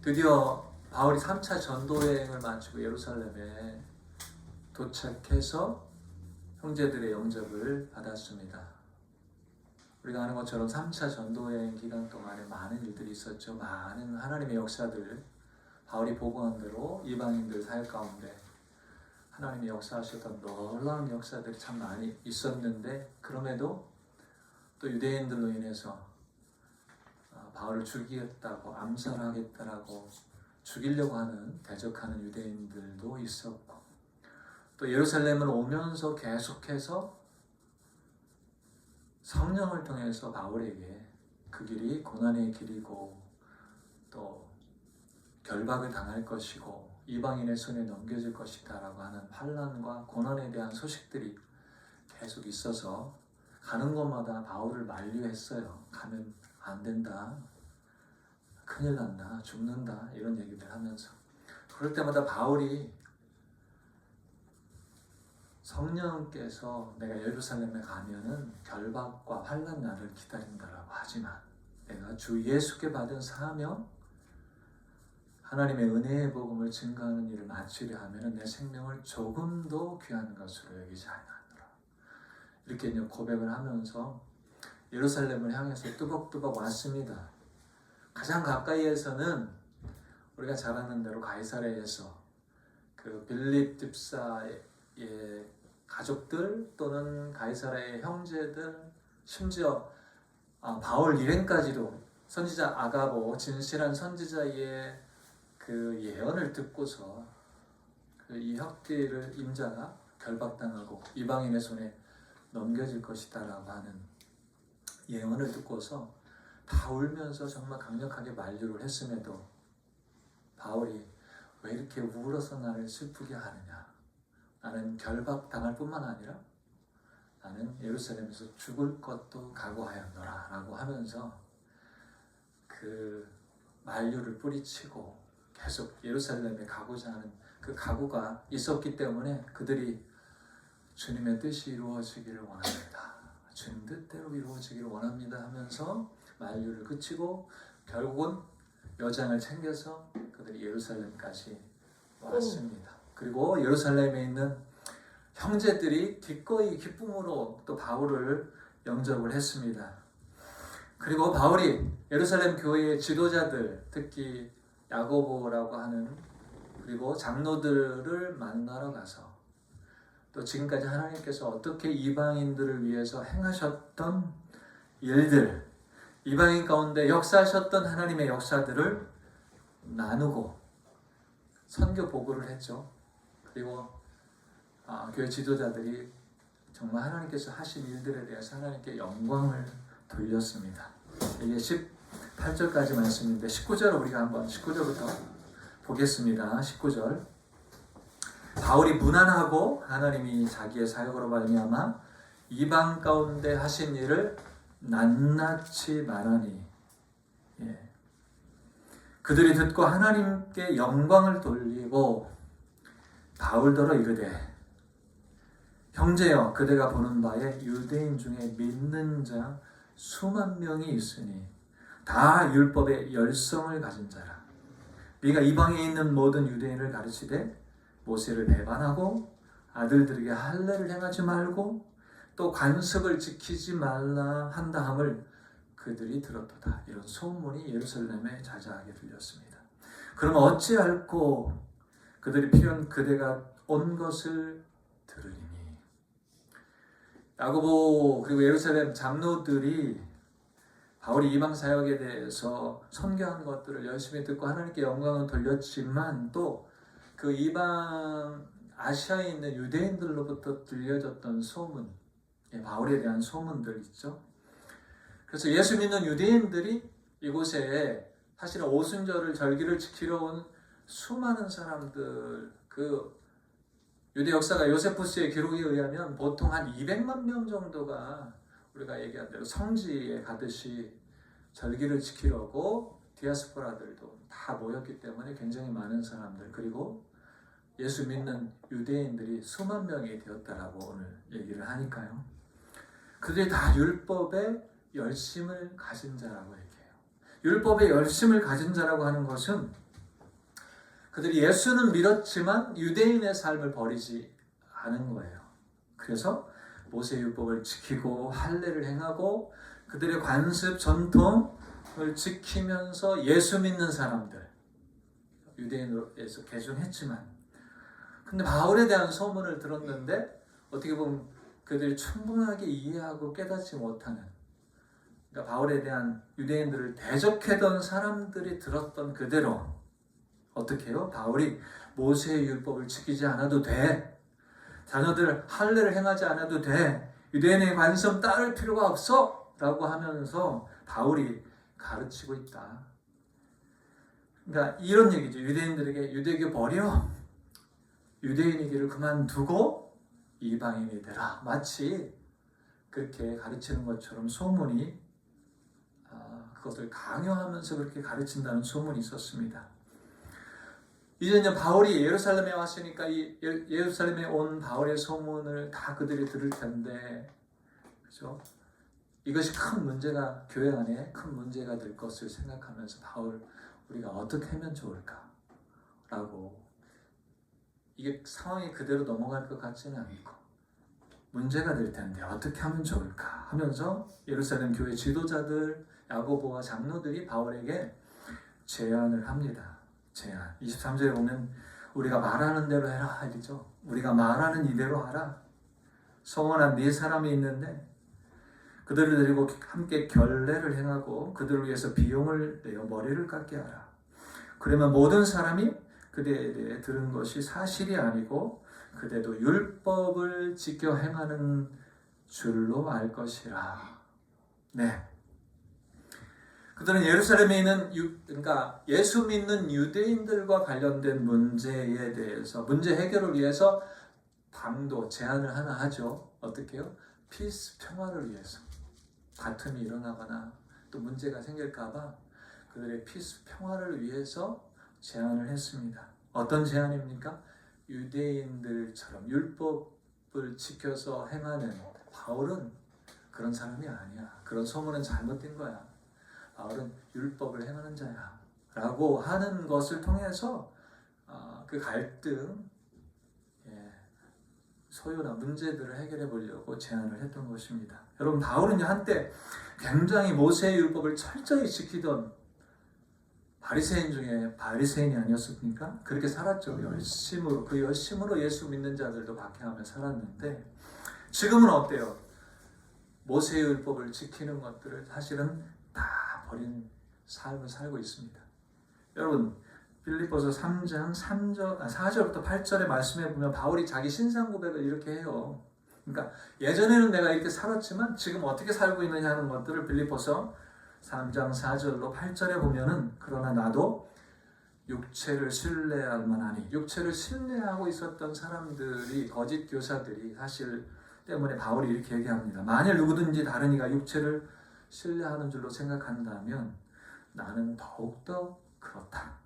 드디어 바울이 3차 전도 여행을 마치고 예루살렘에 도착해서 형제들의 영접을 받았습니다. 우리가 아는 것처럼 3차 전도 여행 기간 동안에 많은 일들이 있었죠. 많은 하나님의 역사들, 바울이 보고한 대로 이방인들 사역 가운데 하나님의 역사하셨던 놀라운 역사들이 참 많이 있었는데, 그럼에도 또 유대인들로 인해서 바울을 죽이겠다고, 암살하겠다라고 죽이려고 하는, 대적하는 유대인들도 있었고, 또 예루살렘을 오면서 계속해서 성령을 통해서 바울에게 그 길이 고난의 길이고 또 결박을 당할 것이고 이방인의 손에 넘겨질 것이다 라고 하는 환난과 고난에 대한 소식들이 계속 있어서 가는 곳마다 바울을 만류했어요. 가면 안 된다, 큰일 난다, 죽는다, 이런 얘기들 하면서. 그럴 때마다 바울이 성령께서 내가 예루살렘에 가면은 결박과 환난 나를 기다린다라고 하지만 내가 주 예수께 받은 사명, 하나님의 은혜의 복음을 증거하는 일을 마치려 하면은 내 생명을 조금도 귀한 것으로 여기지 않노라. 이렇게 고백을 하면서 예루살렘을 향해서 뚜벅뚜벅 왔습니다. 가장 가까이에서는 우리가 잘 아는 대로 가이사랴에서 그 빌립 집사의 가족들 또는 가이사랴의 형제들, 심지어 바울 일행까지도 선지자 아가보, 진실한 선지자의 그 예언을 듣고서 그 이 혁기를 임자가 결박당하고 이방인의 손에 넘겨질 것이다 라고 하는 예언을 듣고서 다 울면서 정말 강력하게 만류를 했음에도 바울이 왜 이렇게 울어서 나를 슬프게 하느냐, 나는 결박당할 뿐만 아니라 나는 예루살렘에서 죽을 것도 각오하였노라 라고 하면서 그 만류를 뿌리치고 계속 예루살렘에 가고자 하는 그 각오가 있었기 때문에 그들이 주님의 뜻이 이루어지기를 원합니다, 주님 뜻대로 이루어지기를 원합니다 하면서 만류를 그치고 결국은 여장을 챙겨서 그들이 예루살렘까지 왔습니다. 그리고 예루살렘에 있는 형제들이 기꺼이 기쁨으로 또 바울을 영접을 했습니다. 그리고 바울이 예루살렘 교회의 지도자들, 특히 야고보라고 하는 그리고 장로들을 만나러 가서 또 지금까지 하나님께서 어떻게 이방인들을 위해서 행하셨던 일들, 이방인 가운데 역사하셨던 하나님의 역사들을 나누고 선교 보고를 했죠. 그리고 교회 지도자들이 정말 하나님께서 하신 일들에 대해서 하나님께 영광을 돌렸습니다. 이게 18절까지 말씀인데 19절 우리가 한번 19절부터 보겠습니다. 19절. 바울이 무난하고 하나님이 자기의 사역으로 말미암아 이방 가운데 하신 일을 낱낱이 말하니, 그들이 듣고 하나님께 영광을 돌리고 바울더러 이르되, 형제여, 그대가 보는 바에 유대인 중에 믿는 자 수만 명이 있으니 다 율법의 열성을 가진 자라. 네가 이방에 있는 모든 유대인을 가르치되 모세를 배반하고 아들들에게 할례를 행하지 말고 또 관습을 지키지 말라 한다 함을 그들이 들었도다. 이런 소문이 예루살렘에 자자하게 들렸습니다. 그럼 어찌할꼬 그들이 필연 그대가 온 것을 들으리니. 야고보 그리고 예루살렘 장로들이 바울이 이방 사역에 대해서 선교한 것들을 열심히 듣고 하나님께 영광을 돌렸지만 또 그 이방 아시아에 있는 유대인들로부터 들려졌던 소문, 바울에 대한 소문들 있죠. 그래서 예수 믿는 유대인들이 이곳에 사실은 오순절을 절기를 지키러 온 수많은 사람들, 그 유대 역사가 요세푸스의 기록에 의하면 보통 한 200만 명 정도가 우리가 얘기한 대로 성지에 가듯이 절기를 지키려고 디아스포라들도 다 모였기 때문에 굉장히 많은 사람들, 그리고 예수 믿는 유대인들이 수만 명이 되었다라고 오늘 얘기를 하니까요. 그들이 다 율법의 열심을 가진 자라고 얘기해요. 율법의 열심을 가진 자라고 하는 것은 그들이 예수는 믿었지만 유대인의 삶을 버리지 않은 거예요. 그래서 모세율법을 지키고 할례를 행하고 그들의 관습 전통을 지키면서 예수 믿는 사람들, 유대인으로서 개종했지만, 근데 바울에 대한 소문을 들었는데 어떻게 보면 그들이 충분하게 이해하고 깨닫지 못하는, 그러니까 바울에 대한 유대인들을 대적하던 사람들이 들었던 그대로 어떻게 해요? 바울이 모세의 율법을 지키지 않아도 돼, 자녀들 할례를 행하지 않아도 돼, 유대인의 관습 따를 필요가 없어 라고 하면서 바울이 가르치고 있다. 그러니까 이런 얘기죠. 유대인들에게 유대교 버려, 유대인의 길을 그만두고 이방인이 되라, 마치 그렇게 가르치는 것처럼 소문이, 그것을 강요하면서 그렇게 가르친다는 소문이 있었습니다. 이제 바울이 예루살렘에 왔으니까 이 예루살렘에 온 바울의 소문을 다 그들이 들을 텐데, 그렇죠? 이것이 큰 문제가, 교회 안에 큰 문제가 될 것을 생각하면서 바울, 우리가 어떻게 하면 좋을까? 라고, 이게 상황이 그대로 넘어갈 것 같지는 않고 문제가 될 텐데 어떻게 하면 좋을까 하면서 예루살렘 교회 지도자들, 야고보와 장로들이 바울에게 제안을 합니다. 제안. 23절에 보면 우리가 말하는 대로 해라 이러죠. 우리가 말하는 이대로 하라. 소원한 네 사람이 있는데 그들을 데리고 함께 결례를 행하고 그들을 위해서 비용을 내어 머리를 깎게 하라. 그러면 모든 사람이 그대에 대해 들은 것이 사실이 아니고 그대도 율법을 지켜 행하는 줄로 알 것이라. 네. 그들은 예루살렘에 있는 그러니까 예수 믿는 유대인들과 관련된 문제에 대해서, 문제 해결을 위해서 방도 제안을 하나 하죠. 어떻게 해요? 피스, 평화를 위해서. 다툼이 일어나거나 또 문제가 생길까봐 그들의 피스, 평화를 위해서 제안을 했습니다. 어떤 제안입니까? 유대인들처럼 율법을 지켜서 행하는 바울은 그런 사람이 아니야. 그런 소문은 잘못된 거야. 바울은 율법을 행하는 자야 라고 하는 것을 통해서 그 갈등, 소요나 문제들을 해결해 보려고 제안을 했던 것입니다. 여러분, 바울은 한때 굉장히 모세의 율법을 철저히 지키던 바리새인 중에 바리새인이 아니었습니까? 그렇게 살았죠. 열심으로, 그 열심으로 예수 믿는 자들도 박해하며 살았는데 지금은 어때요? 모세의 율법을 지키는 것들을 사실은 다 버린 삶을 살고 있습니다. 여러분, 빌립보서 3장 4절부터 8절의 말씀에 보면 바울이 자기 신상 고백을 이렇게 해요. 그러니까 예전에는 내가 이렇게 살았지만 지금 어떻게 살고 있느냐 하는 것들을 빌립보서 3장 4절로 8절에 보면은, 그러나 나도 육체를 신뢰할 만하니, 육체를 신뢰하고 있었던 사람들이, 거짓 교사들이 사실 때문에 바울이 이렇게 얘기합니다. 만일 누구든지 다른 이가 육체를 신뢰하는 줄로 생각한다면 나는 더욱더 그렇다.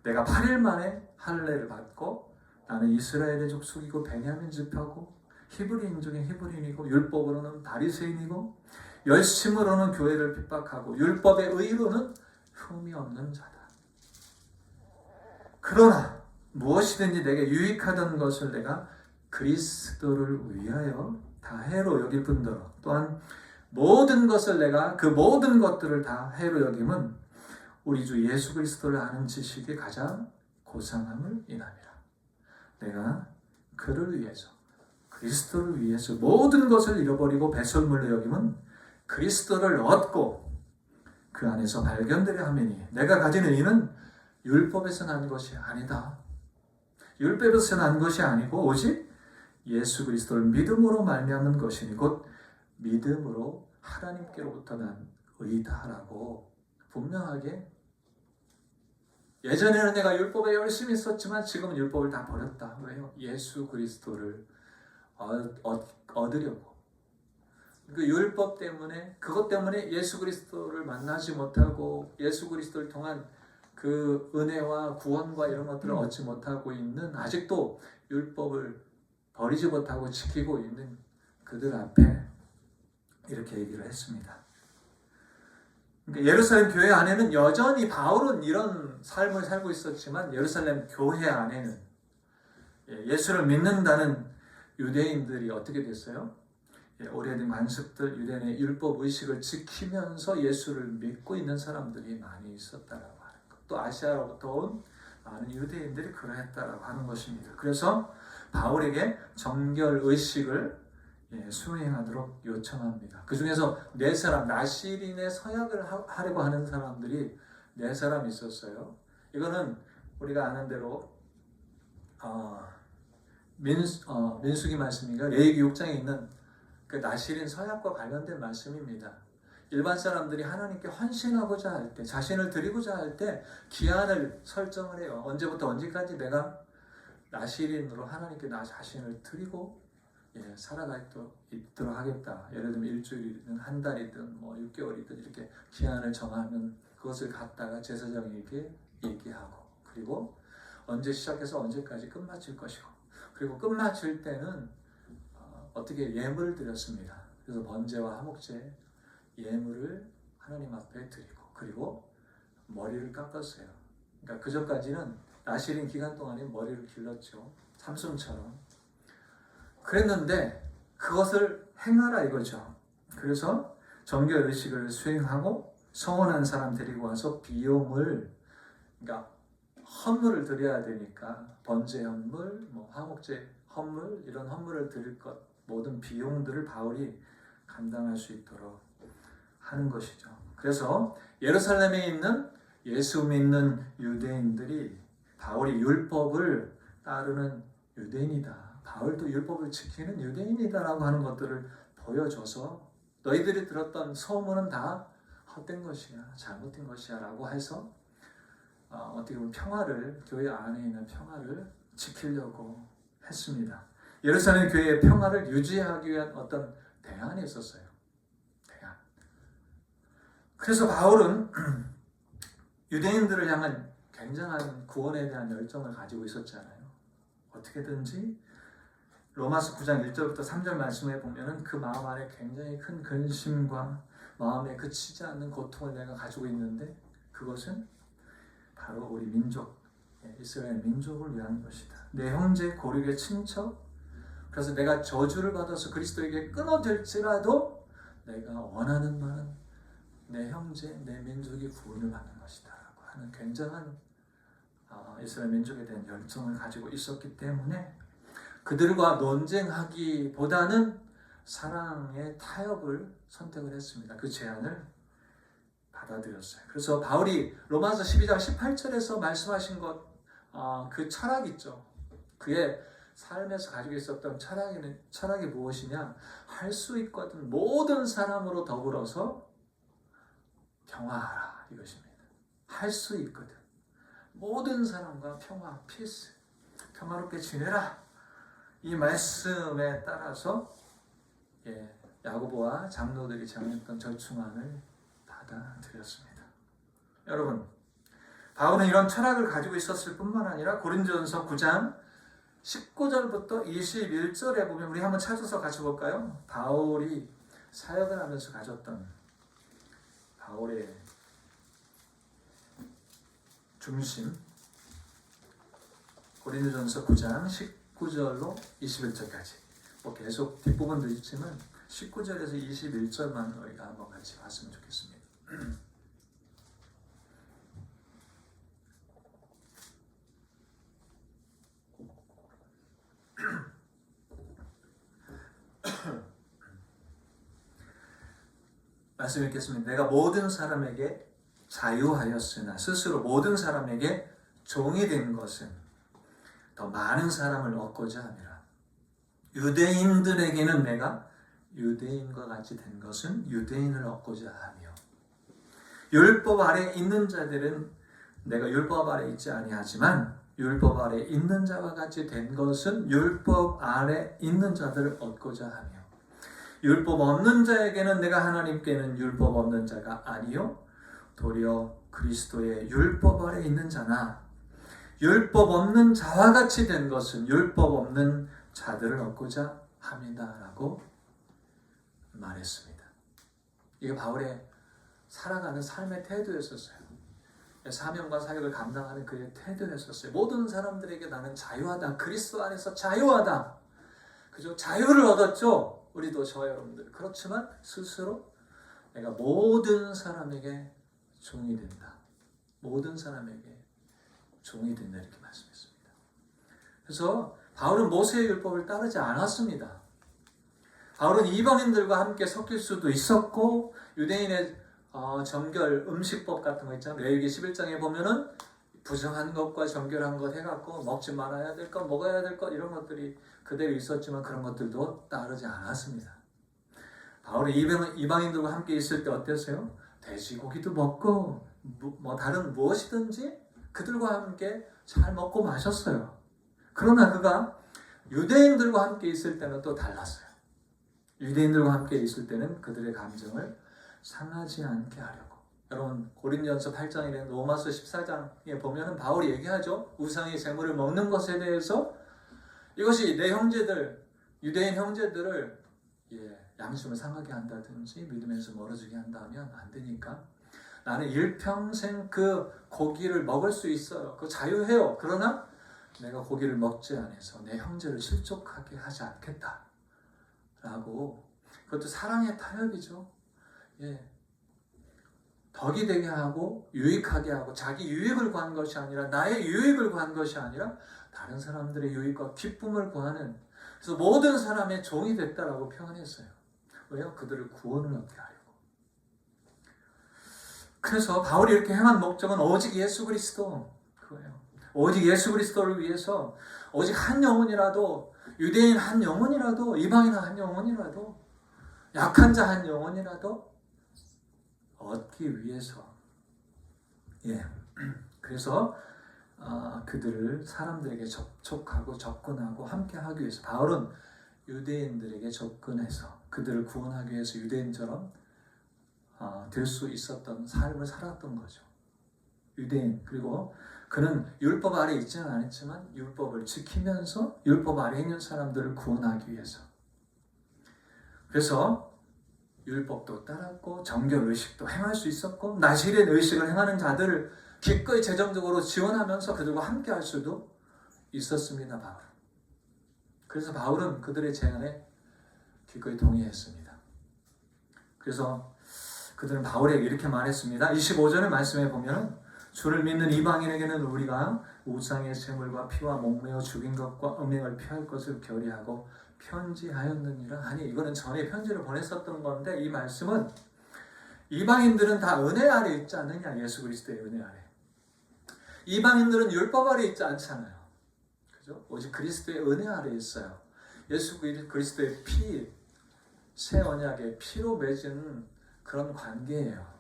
내가 8일 만에 할례를 받고 나는 이스라엘의 족속이고 베냐민 지파고 히브리인 중에 히브리인이고 율법으로는 바리새인이고 열심으로는 교회를 핍박하고 율법의 의로는 흠이 없는 자다. 그러나 무엇이든지 내게 유익하던 것을 내가 그리스도를 위하여 다 해로 여길 뿐더러 또한 모든 것을 내가 그 모든 것들을 다 해로 여김은 우리 주 예수 그리스도를 아는 지식이 가장 고상함을 인함이라. 내가 그를 위해서, 그리스도를 위해서 모든 것을 잃어버리고 배설물로 여김은 그리스도를 얻고 그 안에서 발견되려 함이니 내가 가진 의는 율법에서 난 것이 아니다. 율법에서 난 것이 아니고 오직 예수 그리스도를 믿음으로 말미암은 것이니 곧 믿음으로 하나님께로부터 난 의다라고 분명하게, 예전에는 내가 율법에 열심히 있었지만 지금은 율법을 다 버렸다. 왜요? 예수 그리스도를 얻으려고. 그 율법 때문에, 그것 때문에 예수 그리스도를 만나지 못하고 예수 그리스도를 통한 그 은혜와 구원과 이런 것들을 얻지 못하고 있는, 아직도 율법을 버리지 못하고 지키고 있는 그들 앞에 이렇게 얘기를 했습니다. 그러니까 예루살렘 교회 안에는 여전히 바울은 이런 삶을 살고 있었지만 예루살렘 교회 안에는 예수를 믿는다는 유대인들이 어떻게 됐어요? 오래된 관습들, 유대인의 율법 의식을 지키면서 예수를 믿고 있는 사람들이 많이 있었다라고 하는 것. 또 아시아로부터 온 많은 유대인들이 그러했다라고 하는 것입니다. 그래서 바울에게 정결 의식을 수행하도록 요청합니다. 그 중에서 네 사람, 나시린의 서약을 하려고 하는 사람들이 네 사람 있었어요. 이거는 우리가 아는 대로 민수기 말씀이니까 레위기 6장에 있는 그 나시린 서약과 관련된 말씀입니다. 일반 사람들이 하나님께 헌신하고자 할 때, 자신을 드리고자 할 때 기한을 설정을 해요. 언제부터 언제까지 내가 나시린으로 하나님께 나 자신을 드리고 살아갈 수 있도록 하겠다. 예를 들면 일주일이든 한 달이든 6개월이든 이렇게 기한을 정하면 그것을 갖다가 제사장에게 얘기하고, 그리고 언제 시작해서 언제까지 끝마칠 것이고, 그리고 끝마칠 때는 어떻게 예물을 드렸습니다. 그래서 번제와 화목제 예물을 하나님 앞에 드리고, 그리고 머리를 깎았어요. 그러니까 그 전까지는 나시린 기간 동안에 머리를 길렀죠. 삼손처럼. 그랬는데 그것을 행하라 이거죠. 그래서 정결 의식을 수행하고 성원한 사람 데리고 와서 비용을, 그러니까 헌물을 드려야 되니까 번제 헌물, 화목제 헌물, 이런 헌물을 드릴 것, 모든 비용들을 바울이 감당할 수 있도록 하는 것이죠. 그래서 예루살렘에 있는 예수 믿는 유대인들이 바울이 율법을 따르는 유대인이다, 바울도 율법을 지키는 유대인이다라고 하는 것들을 보여줘서 너희들이 들었던 소문은 다 헛된 것이야, 잘못된 것이야 라고 해서 어떻게 보면 평화를, 교회 안에 있는 평화를 지키려고 했습니다. 예루살렘 교회의 평화를 유지하기 위한 어떤 대안이 있었어요. 대안. 그래서 바울은 유대인들을 향한 굉장한 구원에 대한 열정을 가지고 있었잖아요. 어떻게든지 로마서 9장 1절부터 3절 말씀에 보면은 그 마음 안에 굉장히 큰 근심과 마음에 그치지 않는 고통을 내가 가지고 있는데, 그것은 바로 우리 민족, 이스라엘 민족을 위한 것이다. 내 형제 고륙의 친척, 그래서 내가 저주를 받아서 그리스도에게 끊어질지라도 내가 원하는 바는 내 형제, 내 민족이 구원을 받는 것이다 라고 하는 굉장한 이스라엘 민족에 대한 열정을 가지고 있었기 때문에 그들과 논쟁하기보다는 사랑의 타협을 선택을 했습니다. 그 제안을 받아들였어요. 그래서 바울이 로마서 12장 18절에서 말씀하신 것, 그 철학 있죠. 그의 삶에서 가지고 있었던 철학이 무엇이냐? 할 수 있거든 모든 사람으로 더불어서 평화하라 이것입니다. 할 수 있거든 모든 사람과 평화, 피스, 평화롭게 지내라. 이 말씀에 따라서 야고보와 장로들이 정했던 절충안을 받아들였습니다. 여러분, 바울은 이런 철학을 가지고 있었을 뿐만 아니라 고린도전서 9장 19절부터 21절에 보면, 우리 한번 찾아서 같이 볼까요? 바울이 사역을 하면서 가졌던 바울의 중심, 고린도전서 9장 19절로 21절까지, 계속 뒷부분도 있지만 19절에서 21절만 우리가 한번 같이 봤으면 좋겠습니다. 말씀 읽겠습니다. 내가 모든 사람에게 자유하였으나 스스로 모든 사람에게 종이 된 것은 더 많은 사람을 얻고자 함이라. 유대인들에게는 내가 유대인과 같이 된 것은 유대인을 얻고자 하며, 율법 아래 있는 자들은 내가 율법 아래 있지 아니하지만 율법 아래 있는 자와 같이 된 것은 율법 아래 있는 자들을 얻고자 하며, 율법 없는 자에게는 내가 하나님께는 율법 없는 자가 아니요 도리어 그리스도의 율법 아래 있는 자나 율법 없는 자와 같이 된 것은 율법 없는 자들을 얻고자 합니다 라고 말했습니다. 이게 바울의 살아가는 삶의 태도였었어요. 사명과 사역을 감당하는 그의 태도였었어요. 모든 사람들에게 나는 자유하다. 그리스도 안에서 자유하다. 그죠? 자유를 얻었죠. 우리도 저와 여러분들. 그렇지만 스스로 내가 모든 사람에게 종이 된다. 모든 사람에게 종이 된다. 이렇게 말씀했습니다. 그래서 바울은 모세의 율법을 따르지 않았습니다. 바울은 이방인들과 함께 섞일 수도 있었고 유대인의 정결 음식법 같은 거 있잖아요. 레위기 11장에 보면은 부정한 것과 정결한 것 해갖고 먹지 말아야 될 것, 먹어야 될 것 이런 것들이 그대로 있었지만 그런 것들도 따르지 않았습니다. 바울은 이방인들과 함께 있을 때 어땠어요? 돼지고기도 먹고 다른 무엇이든지 그들과 함께 잘 먹고 마셨어요. 그러나 그가 유대인들과 함께 있을 때는 또 달랐어요. 유대인들과 함께 있을 때는 그들의 감정을 상하지 않게 하려고. 여러분 고린도전서 8장이나 로마서 14장에 보면은 바울이 얘기하죠. 우상의 제물을 먹는 것에 대해서 이것이 내 형제들, 유대인 형제들을 양심을 상하게 한다든지 믿음에서 멀어지게 한다면 안 되니까 나는 일평생 그 고기를 먹을 수 있어요. 그 자유해요. 그러나 내가 고기를 먹지 않아서 내 형제를 실족하게 하지 않겠다. 라고. 그것도 사랑의 타협이죠. 덕이 되게 하고 유익하게 하고 자기 유익을 구한 것이 아니라 나의 유익을 구한 것이 아니라 다른 사람들의 유익과 기쁨을 구하는, 그래서 모든 사람의 종이 됐다라고 표현했어요. 왜요? 그들을 구원을 얻게 하려고. 그래서 바울이 이렇게 행한 목적은 오직 예수 그리스도 그거예요. 오직 예수 그리스도를 위해서 오직 한 영혼이라도, 유대인 한 영혼이라도, 이방인 한 영혼이라도, 약한 자 한 영혼이라도 얻기 위해서. 그래서 그들을 사람들에게 접촉하고 접근하고 함께 하기 위해서 바울은 유대인들에게 접근해서 그들을 구원하기 위해서 유대인처럼 될 수 있었던 삶을 살았던 거죠. 유대인. 그리고 그는 율법 아래 있지는 않았지만 율법을 지키면서 율법 아래 있는 사람들을 구원하기 위해서. 그래서 율법도 따랐고 정결의식도 행할 수 있었고 나실의 의식을 행하는 자들을 기꺼이 재정적으로 지원하면서 그들과 함께 할 수도 있었습니다. 바울. 그래서 바울은 그들의 제안에 기꺼이 동의했습니다. 그래서 그들은 바울에게 이렇게 말했습니다. 25절의 말씀에 보면 주를 믿는 이방인에게는 우리가 우상의 제물과 피와 목매어 죽인 것과 음행을 피할 것을 결의하고 편지하였느니라. 아니 이거는 전에 편지를 보냈었던 건데 이 말씀은 이방인들은 다 은혜 아래 있지 않느냐. 예수 그리스도의 은혜 아래. 이방인들은 율법 아래 있지 않잖아요. 그죠? 오직 그리스도의 은혜 아래 있어요. 예수 그리스도의 피, 새 언약의 피로 맺은 그런 관계예요.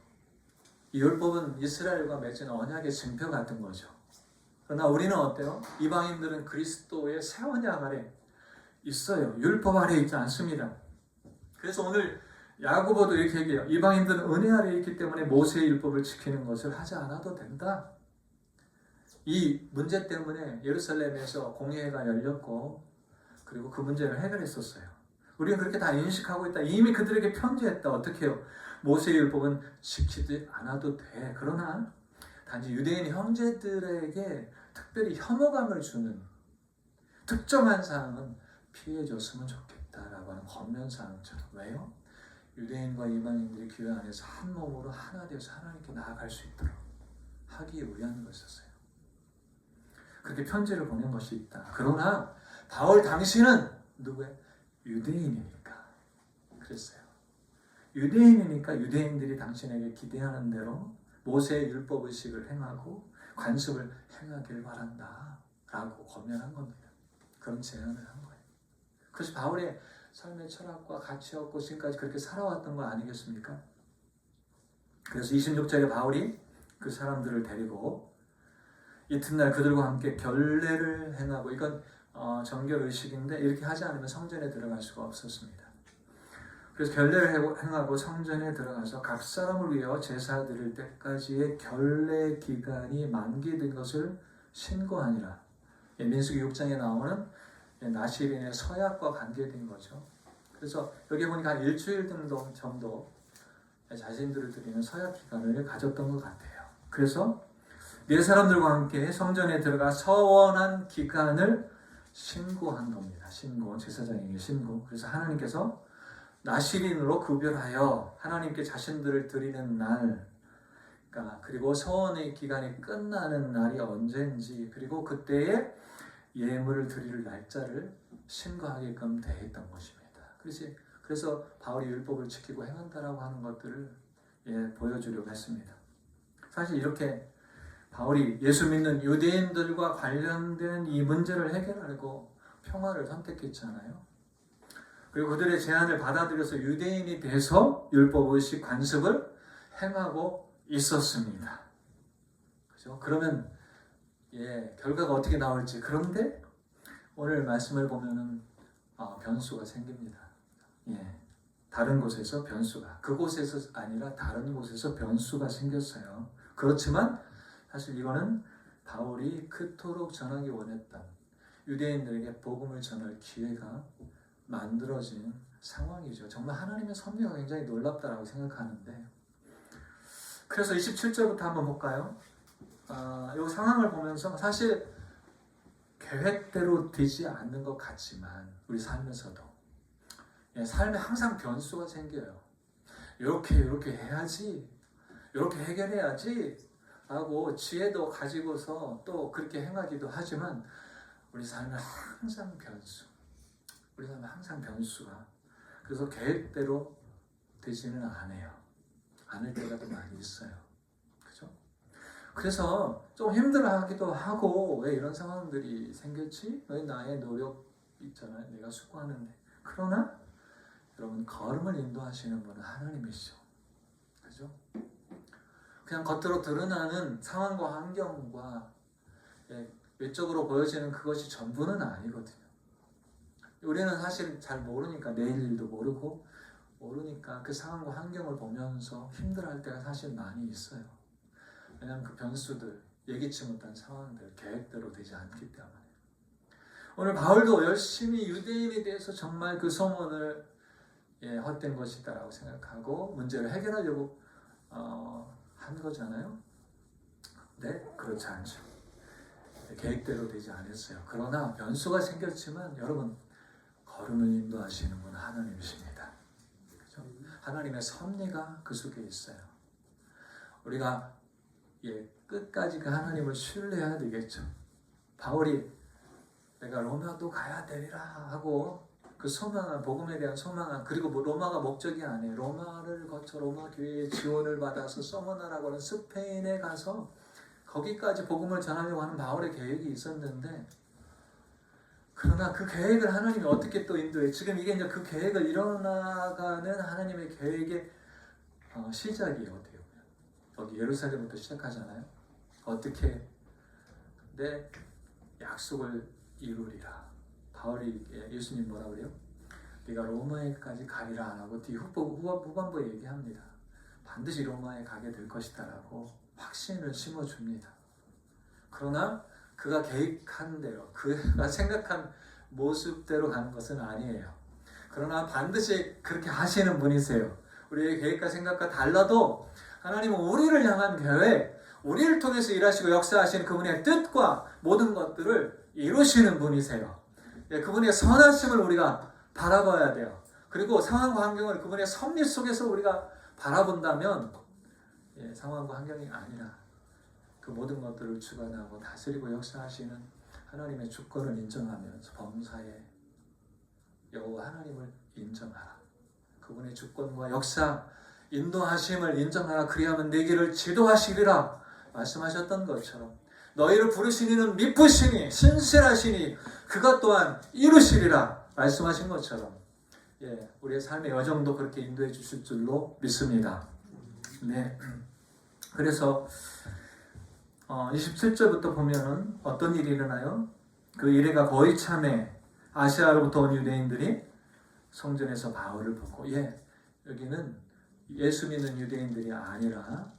이 율법은 이스라엘과 맺은 언약의 증표 같은 거죠. 그러나 우리는 어때요? 이방인들은 그리스도의 새 언약 아래 있어요. 율법 아래 있지 않습니다. 그래서 오늘 야고보도 이렇게 얘기해요. 이방인들은 은혜 아래 있기 때문에 모세의 율법을 지키는 것을 하지 않아도 된다. 이 문제 때문에 예루살렘에서 공회가 열렸고 그리고 그 문제를 해결했었어요. 우리는 그렇게 다 인식하고 있다. 이미 그들에게 편지했다. 어떻게 해요? 모세의 율법은 지키지 않아도 돼. 그러나 단지 유대인 형제들에게 특별히 혐오감을 주는 특정한 사항은 피해줬으면 좋겠다라고 하는 권면사항처럼. 왜요? 유대인과 이방인들이 교회 안에서 한 몸으로 하나 되어서 하나님께 나아갈 수 있도록 하기 위한 것이었어요. 그렇게 편지를 보낸 것이 있다. 그러나 바울 당시는 누구예요? 유대인이니까 그랬어요. 유대인이니까 유대인들이 당신에게 기대하는 대로 모세의 율법의식을 행하고 관습을 행하길 바란다 라고 권면한 겁니다. 그런 제안을 한 거예요. 그래서 바울의 삶의 철학과 가치였고 지금까지 그렇게 살아왔던 거 아니겠습니까? 그래서 26절에 바울이 그 사람들을 데리고 이튿날 그들과 함께 결례를 행하고, 이건 정결의식인데 이렇게 하지 않으면 성전에 들어갈 수가 없었습니다. 그래서 결례를 행하고 성전에 들어가서 각 사람을 위하여 제사 드릴 때까지의 결례 기간이 만기된 것을 신고하니라. 민수기 6장에 나오는 나실인의 서약과 관계된 거죠. 그래서 여기 보니까 한 일주일 정도 자신들을 드리는 서약 기간을 가졌던 것 같아요. 그래서 네 사람들과 함께 성전에 들어가 서원한 기간을 신고한 겁니다. 신고, 제사장에게 신고. 그래서 하나님께서 나실인으로 구별하여 하나님께 자신들을 드리는 날, 그리고 서원의 기간이 끝나는 날이 언제인지, 그리고 그때에 예물을 드릴 날짜를 신고하게끔 되어 있던 것입니다. 그래서 바울이 율법을 지키고 행한다라고 하는 것들을 보여주려고 했습니다. 사실 이렇게 바울이 예수 믿는 유대인들과 관련된 이 문제를 해결하려고 평화를 선택했잖아요. 그리고 그들의 제안을 받아들여서 유대인이 돼서 율법의식 관습을 행하고 있었습니다. 그죠? 그러면 결과가 어떻게 나올지. 그런데 오늘 말씀을 보면은 변수가 생깁니다. 다른 곳에서 변수가, 그곳에서 아니라 다른 곳에서 변수가 생겼어요. 그렇지만 사실 이거는 바울이 그토록 전하기 원했던 유대인들에게 복음을 전할 기회가 만들어진 상황이죠. 정말 하나님의 섭리가 굉장히 놀랍다라고 생각하는데, 그래서 27절부터 한번 볼까요? 이 상황을 보면서 사실 계획대로 되지 않는 것 같지만 우리 삶에서도 삶에 항상 변수가 생겨요. 이렇게 해야지, 이렇게 해결해야지 하고 지혜도 가지고서 또 그렇게 행하기도 하지만 우리 삶은 항상 변수가, 그래서 계획대로 되지는 않을 때가 더 많이 있어요. 그죠? 그래서 좀 힘들어하기도 하고, 왜 이런 상황들이 생겼지? 왜 나의 노력 있잖아요. 내가 수고하는데. 그러나 여러분, 걸음을 인도하시는 분은 하나님이시죠. 그죠? 그냥 겉으로 드러나는 상황과 환경과 외적으로 보여지는 그것이 전부는 아니거든요. 우리는 사실 잘 모르니까, 내일 일도 모르니까 그 상황과 환경을 보면서 힘들어할 때가 사실 많이 있어요. 왜냐하면 그 변수들, 예기치 못한 상황들, 계획대로 되지 않기 때문에. 오늘 바울도 열심히 유대인에 대해서 정말 그 소문을 헛된 것이다라고 생각하고 문제를 해결하려고 한 거잖아요. 네, 그렇지 않죠. 계획대로 되지 않았어요. 그러나 변수가 생겼지만 여러분, 걸음을 인도하시는 분은 하나님이십니다. 그렇죠? 하나님의 섭리가 그 속에 있어요. 우리가 끝까지 그 하나님을 신뢰해야 되겠죠. 바울이 내가 로마도 가야 되리라 하고 그 소망한, 복음에 대한 소망한, 그리고 로마가 목적이 아니에요. 로마를 거쳐 로마 교회의 지원을 받아서 서머나라고 하는 스페인에 가서 거기까지 복음을 전하려고 하는 바울의 계획이 있었는데, 그러나 그 계획을 하나님이 어떻게 또 인도해? 지금 이게 이제 그 계획을 이뤄나가는 하나님의 계획의 시작이에요. 어떻게 보면 여기 예루살렘부터 시작하잖아요. 어떻게 내 약속을 이루리라. 바울이 예수님 뭐라 그래요? 네가 로마에까지 가리라 안 하고 뒤 후반부에 얘기합니다. 반드시 로마에 가게 될 것이다 라고 확신을 심어줍니다. 그러나 그가 계획한 대로, 그가 생각한 모습대로 가는 것은 아니에요. 그러나 반드시 그렇게 하시는 분이세요. 우리의 계획과 생각과 달라도 하나님은 우리를 향한 계획, 우리를 통해서 일하시고 역사하시는 그분의 뜻과 모든 것들을 이루시는 분이세요. 그분의 선하심을 우리가 바라봐야 돼요. 그리고 상황과 환경을 그분의 섭리 속에서 우리가 바라본다면 상황과 환경이 아니라 그 모든 것들을 주관하고 다스리고 역사하시는 하나님의 주권을 인정하면서 범사에 여호와 하나님을 인정하라. 그분의 주권과 역사, 인도하심을 인정하라. 그리하면 내 길을 지도하시리라 말씀하셨던 것처럼 너희를 부르신 이는 미쁘시니 신실하시니 그것 또한 이루시리라 말씀하신 것처럼 우리의 삶의 여정도 그렇게 인도해 주실 줄로 믿습니다. 네. 그래서 27절부터 보면은 어떤 일이 일어나요? 그 이래가 거의 참에 아시아로부터 온 유대인들이 성전에서 바울을 보고, 여기는 예수 믿는 유대인들이 아니라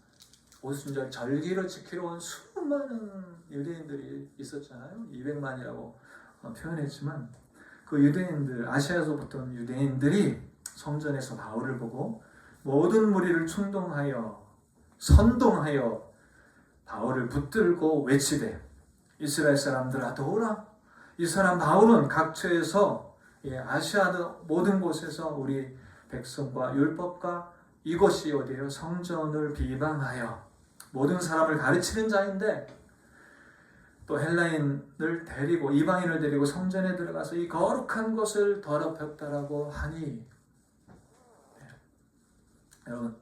오순절 절기를 지키러 온 수많은 유대인들이 있었잖아요. 200만이라고 표현했지만 그 유대인들, 아시아에서부터 온 유대인들이 성전에서 바울을 보고 모든 무리를 충동하여 선동하여 바울을 붙들고 외치되 이스라엘 사람들아 도우라. 이 사람 바울은 각처에서 아시아 모든 곳에서 우리 백성과 율법과 이것이 어디에요? 성전을 비방하여 모든 사람을 가르치는 자인데 또 헬라인을 데리고 이방인을 데리고 성전에 들어가서 이 거룩한 것을 더럽혔다라고 하니 여러분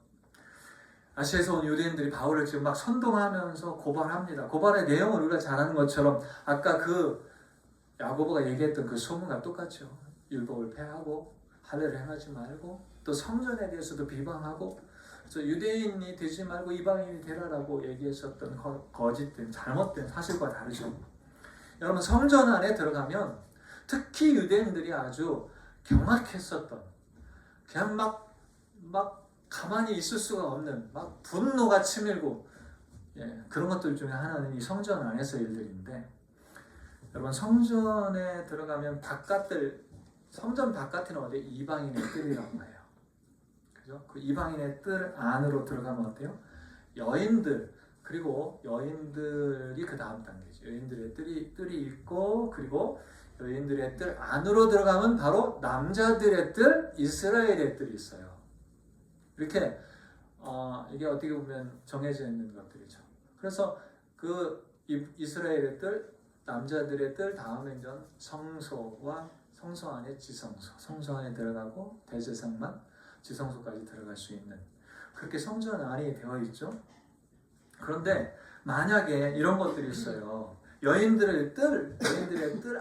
아시아에서 온 유대인들이 바울을 지금 막 선동하면서 고발합니다. 고발의 내용을 우리가 잘 아는 것처럼 아까 그 야고보가 얘기했던 그 소문과 똑같죠. 율법을 폐하고 할례를 행하지 말고 또 성전에 대해서도 비방하고 그래서 유대인이 되지 말고 이방인이 되라라고 얘기했었던 거짓된 잘못된 사실과 다르죠. 여러분 성전 안에 들어가면 특히 유대인들이 아주 경악했었던 그냥 막 가만히 있을 수가 없는 막 분노가 치밀고 그런 것들 중에 하나는 이 성전 안에서 일들인데 여러분 성전에 들어가면 성전 바깥은 어디 이방인의 뜰이라고 해요. 그죠? 그 이방인의 뜰 안으로 들어가면 어때요? 여인들 그리고 여인들이 그 다음 단계죠. 여인들의 뜰이 있고 그리고 여인들의 뜰 안으로 들어가면 바로 남자들의 뜰, 이스라엘의 뜰이 있어요. 이렇게 이게 어떻게 보면 정해져 있는 것들이죠. 그래서 그 이스라엘의 뜰, 남자들의 뜰 다음에 이제 성소와 성소 안에 지성소, 성소 안에 들어가고 대제사장만 지성소까지 들어갈 수 있는 그렇게 성전 안이 되어 있죠. 그런데 만약에 이런 것들이 있어요. 여인들의 뜰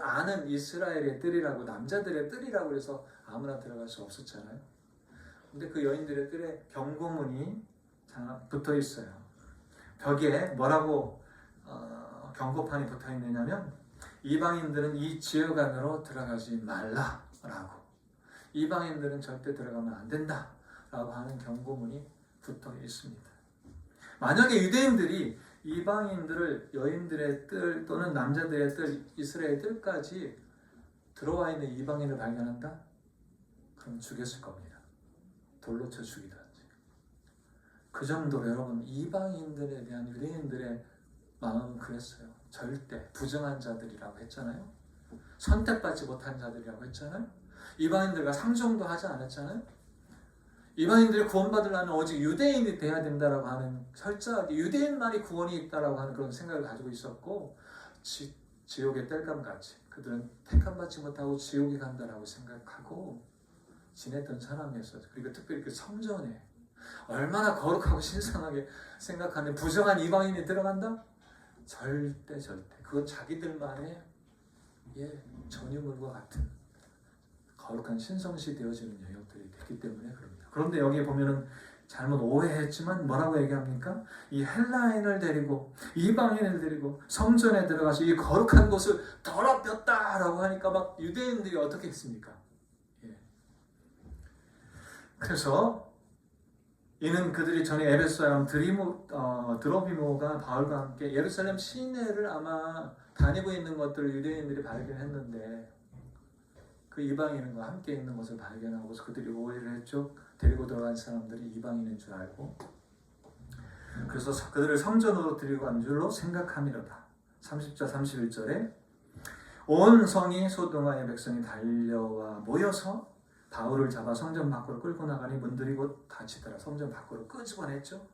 안은 이스라엘의 뜰이라고 남자들의 뜰이라고 해서 아무나 들어갈 수 없었잖아요. 근데 그 여인들의 뜰에 경고문이 붙어 있어요. 벽에 뭐라고 경고판이 붙어 있느냐면 이방인들은 이 지역 안으로 들어가지 말라라고 이방인들은 절대 들어가면 안 된다라고 하는 경고문이 붙어 있습니다. 만약에 유대인들이 이방인들을 여인들의 뜰 또는 남자들의 뜰, 이스라엘 뜰까지 들어와 있는 이방인을 발견한다? 그럼 죽였을 겁니다. 돌로 쳐 죽이든지. 그 정도로 여러분 이방인들에 대한 유대인들의 마음은 그랬어요. 절대 부정한 자들이라고 했잖아요. 선택받지 못한 자들이라고 했잖아요. 이방인들과 상종도 하지 않았잖아요. 이방인들이 구원받으려면 오직 유대인이 돼야 된다라고 하는 철저하게 유대인만이 구원이 있다라고 하는 그런 생각을 가지고 있었고 지옥의 땔감같이 그들은 택함받지 못하고 지옥에 간다라고 생각하고 지냈던 사람이었어요. 그리고 특별히 그 성전에 얼마나 거룩하고 신성하게 생각하는 부정한 이방인이 들어간다? 절대 그건 자기들만의 전유물과 같은 거룩한 신성시 되어지는 영역들이 됐기 때문에 그럽니다. 그런데 여기 보면은 잘못 오해했지만 뭐라고 얘기합니까? 이 헬라인을 데리고 이방인을 데리고 성전에 들어가서 이 거룩한 곳을 더럽혔다라고 하니까 막 유대인들이 어떻게 했습니까? 그래서 이는 그들이 전에 에베소 사람 드로비모가 바울과 함께 예루살렘 시내를 아마 다니고 있는 것들을 유대인들이 발견했는데 그 이방인과 함께 있는 것을 발견하고서 그들이 오해를 했죠. 데리고 들어간 사람들이 이방인인 줄 알고 그래서 그들을 성전으로 데리고 간 줄로 생각함이로다. 30절 31절에 온 성이 소동하여 백성이 달려와 모여서 바울을 잡아 성전 밖으로 끌고 나가니 문들이 곧 닫히더라. 성전 밖으로 끄집어냈죠.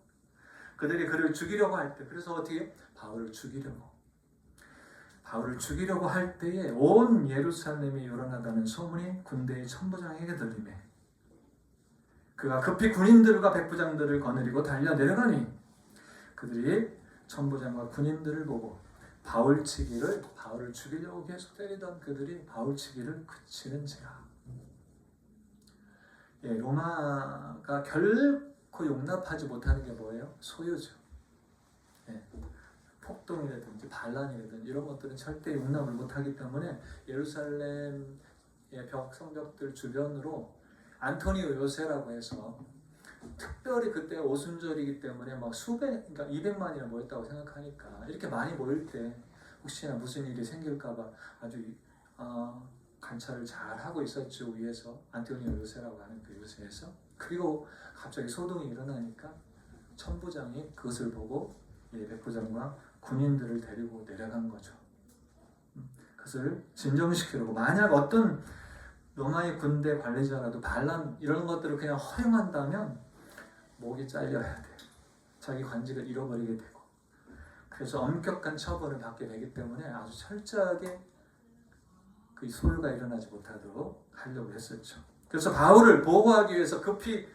그들이 그를 죽이려고 할 때 그래서 어떻게 바울을 죽이려고 할 때에 온 예루살렘이 요란하다는 소문이 군대의 천부장에게 들리매 그가 급히 군인들과 백부장들을 거느리고 달려 내려가니 그들이 천부장과 군인들을 보고 바울을 죽이려고 계속 때리던 그들이 바울치기를 그치는지라. 로마가 결코 용납하지 못하는 게 뭐예요? 소유죠. 폭동이라든지 반란이라든지 이런 것들은 절대 용납을 못하기 때문에 예루살렘의 성벽들 주변으로 안토니오 요새라고 해서 특별히 그때 오순절이기 때문에 막 그러니까 200만이나 모였다고 생각하니까 이렇게 많이 모일 때 혹시나 무슨 일이 생길까봐 아주 관찰을 잘 하고 있었죠. 위에서 안티오니오 요새라고 하는 그 요새에서. 그리고 갑자기 소동이 일어나니까 천부장이 그것을 보고 백부장과 군인들을 데리고 내려간 거죠. 그것을 진정시키려고. 만약 어떤 로마의 군대 관리자라도 반란 이런 것들을 그냥 허용한다면 목이 잘려야 돼요. 자기 관직을 잃어버리게 되고. 그래서 엄격한 처벌을 받게 되기 때문에 아주 철저하게 그 소요가 일어나지 못하도록 하려고 했었죠. 그래서 바울을 보호하기 위해서 급히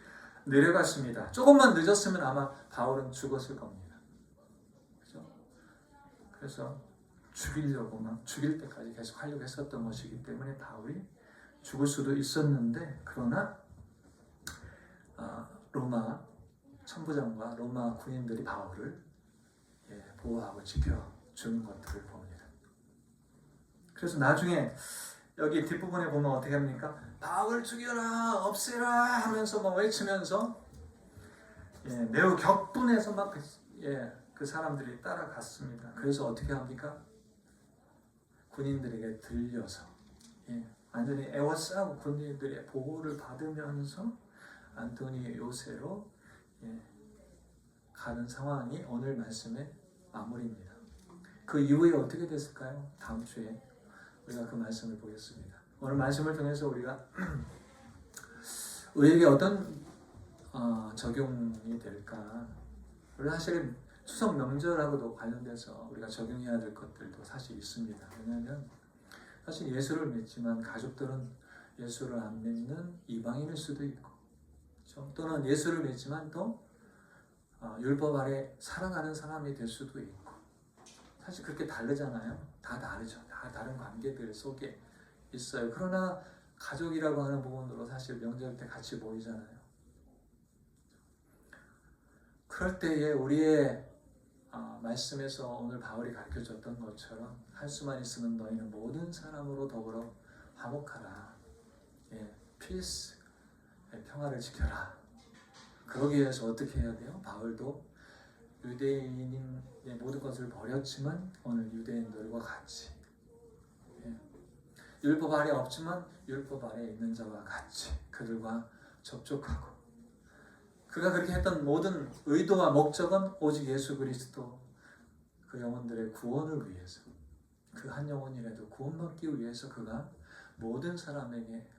내려갔습니다. 조금만 늦었으면 아마 바울은 죽었을 겁니다. 그렇죠? 그래서 죽이려고 막 죽일 때까지 계속 하려고 했었던 것이기 때문에 바울이 죽을 수도 있었는데, 그러나 로마 천부장과 로마 군인들이 바울을 보호하고 지켜주는 것들을 봅니다. 그래서 나중에 여기 뒷부분에 보면 어떻게 합니까? 바울 죽여라, 없애라 하면서 막 외치면서 매우 격분해서 막 그 사람들이 따라갔습니다. 그래서 어떻게 합니까? 군인들에게 들려서 완전히 애워싸고 군인들의 보호를 받으면서 안토니 요새로 가는 상황이 오늘 말씀의 마무리입니다. 그 이후에 어떻게 됐을까요? 다음 주에 우리가 그 말씀을 보겠습니다. 오늘 말씀을 통해서 우리가 우리에게 어떤 적용이 될까? 우리 사실 추석 명절하고도 관련돼서 우리가 적용해야 될 것들도 사실 있습니다. 왜냐하면 사실 예수를 믿지만 가족들은 예수를 안 믿는 이방인일 수도 있고, 그렇죠? 또는 예수를 믿지만 또 율법 아래 살아가는 사람이 될 수도 있고, 사실 그렇게 다르잖아요. 다 다르죠. 다 다른 관계들 속에 있어요. 그러나 가족이라고 하는 부분으로 사실 명절 때 같이 모이잖아요. 그럴 때에 우리의 말씀에서 오늘 바울이 가르쳐줬던 것처럼 할 수만 있으면 너희는 모든 사람으로 더불어 화목하라. peace, 평화를 지켜라. 그러기 위해서 어떻게 해야 돼요? 바울도 유대인인 모든 것을 버렸지만 오늘 유대인들과 같이, 율법 아래 없지만 율법 아래 있는 자와 같이 그들과 접촉하고, 그가 그렇게 했던 모든 의도와 목적은 오직 예수 그리스도 그 영혼들의 구원을 위해서, 그 한 영혼이라도 구원받기 위해서 그가 모든 사람에게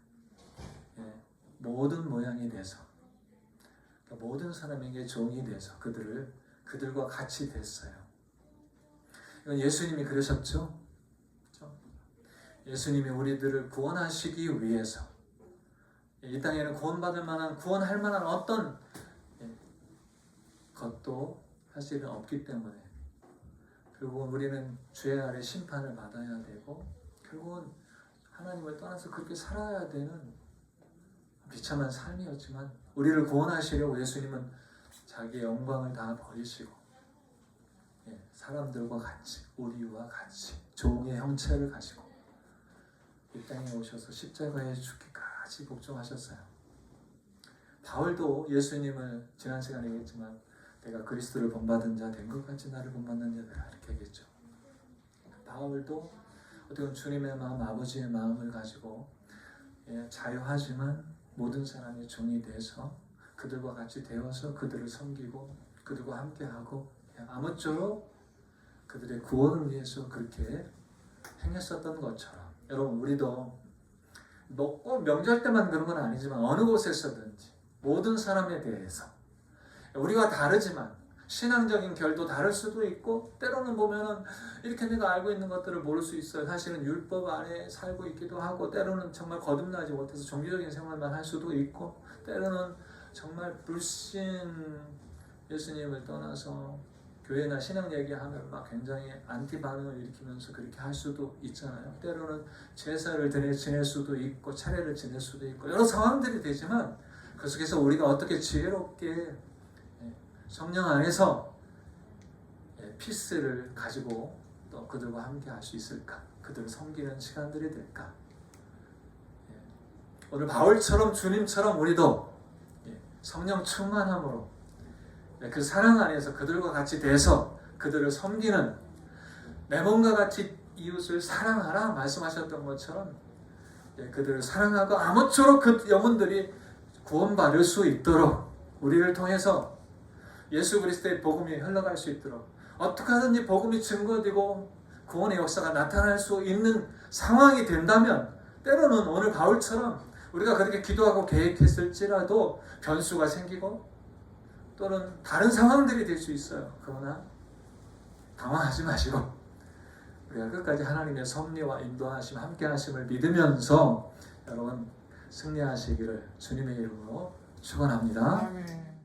모든 모양이 돼서, 모든 사람에게 종이 돼서 그들과 같이 됐어요. 이건 예수님이 그러셨죠? 그렇죠? 예수님이 우리들을 구원하시기 위해서, 이 땅에는 구원받을 만한, 구원할 만한 어떤 것도 사실은 없기 때문에 결국은 우리는 죄 아래 심판을 받아야 되고, 결국은 하나님을 떠나서 그렇게 살아야 되는 비참한 삶이었지만, 우리를 구원하시려고 예수님은 자기의 영광을 다 버리시고 사람들과 같이, 우리와 같이 종의 형체를 가지고 이 땅에 오셔서 십자가에 죽기까지 복종하셨어요. 바울도 예수님을 지난 시간에 얘기했지만 내가 그리스도를 본받은 자 된 것 같이 나를 본받는 자들아, 이렇게 얘기했죠. 바울도 어떻게 보면 주님의 마음, 아버지의 마음을 가지고 자유하지만 모든 사람이 종이 돼서 그들과 같이 되어서 그들을 섬기고 그들과 함께하고 아무쪼록 그들의 구원을 위해서 그렇게 행했었던 것처럼, 여러분 우리도 꼭 명절 때만 그런 건 아니지만 어느 곳에서든지 모든 사람에 대해서 우리와 다르지만 신앙적인 결도 다를 수도 있고, 때로는 보면은 이렇게 내가 알고 있는 것들을 모를 수 있어요. 사실은 율법 아래 살고 있기도 하고, 때로는 정말 거듭나지 못해서 종교적인 생활만 할 수도 있고, 때로는 정말 불신 예수님을 떠나서 교회나 신앙 얘기하면 막 굉장히 안티 반응을 일으키면서 그렇게 할 수도 있잖아요. 때로는 제사를 지낼 수도 있고 차례를 지낼 수도 있고 여러 상황들이 되지만, 그 속에서 우리가 어떻게 지혜롭게 성령 안에서 피스를 가지고 또 그들과 함께 할 수 있을까? 그들을 섬기는 시간들이 될까? 오늘 바울처럼 주님처럼 우리도 성령 충만함으로 그 사랑 안에서 그들과 같이 돼서 그들을 섬기는, 내 몸과 같이 이웃을 사랑하라 말씀하셨던 것처럼 그들을 사랑하고 아무쪼록 그 영혼들이 구원받을 수 있도록 우리를 통해서 예수 그리스도의 복음이 흘러갈 수 있도록 어떻게 하든지 복음이 증거되고 구원의 역사가 나타날 수 있는 상황이 된다면 때로는 오늘 바울처럼 우리가 그렇게 기도하고 계획했을지라도 변수가 생기고 또는 다른 상황들이 될 수 있어요. 그러나 당황하지 마시고 우리가 끝까지 하나님의 섭리와 인도하심, 함께하심을 믿으면서 여러분 승리하시기를 주님의 이름으로 축원합니다. 아멘.